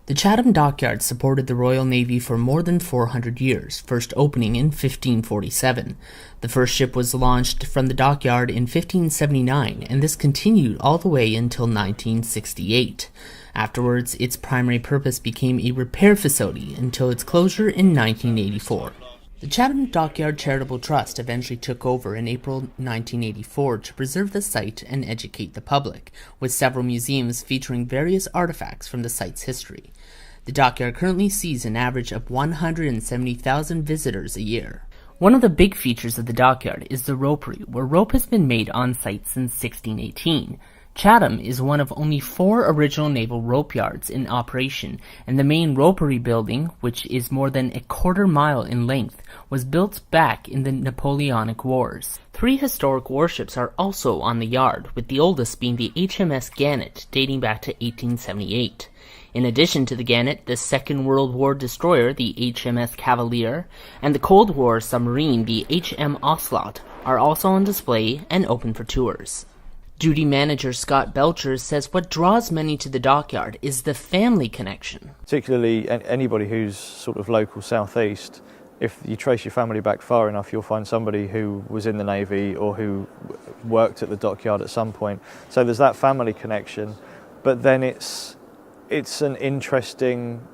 The Chatham Dockyard supported the Royal Navy for more than 400 years, first opening in 1547. The first ship was launched from the dockyard in 1579, and this continued all the way until 1968. Afterwards, its primary purpose became a repair facility until its closure in 1984. The Chatham Dockyard Charitable Trust eventually took over in April 1984 to preserve the site and educate the public, with several museums featuring various artifacts from the site's history. The dockyard currently sees an average of 170,000 visitors a year. One of the big features of the dockyard is the ropery, where rope has been made on site since 1618. Chatham is one of only 4 original naval rope yards in operation, and the main ropery building, which is more than a quarter-mile in length, was built back in the Napoleonic Wars. 3 historic warships are also on the yard, with the oldest being the HMS Gannet, dating back to 1878. In addition to the Gannet, the Second World War destroyer, the HMS Cavalier, and the Cold War submarine, the HM Ocelot, are also on display and open for tours. Duty manager Scott Belcher says what draws many to the dockyard is the family connection. Particularly anybody who's sort of local southeast, if you trace your family back far enough, you'll find somebody who was in the Navy or who worked at the dockyard at some point. So there's that family connection, but then it's an interesting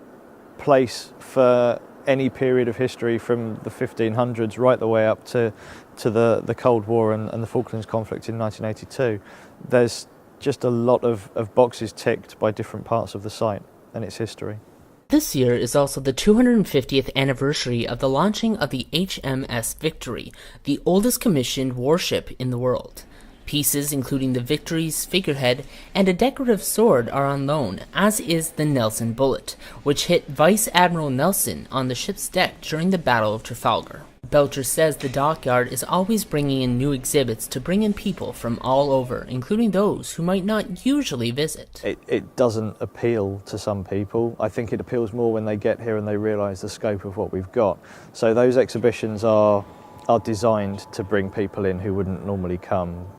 place for any period of history from the 1500s right the way up to the Cold War and the Falklands conflict in 1982. There's just a lot of boxes ticked by different parts of the site and its history. This year is also the 250th anniversary of the launching of the HMS Victory, the oldest commissioned warship in the world. Pieces including the Victory's figurehead and a decorative sword are on loan, as is the Nelson bullet, which hit Vice Admiral Nelson on the ship's deck during the Battle of Trafalgar. Belcher says the dockyard is always bringing in new exhibits to bring in people from all over, including those who might not usually visit. It doesn't appeal to some people. I think it appeals more when they get here and they realise the scope of what we've got. So those exhibitions are designed to bring people in who wouldn't normally come.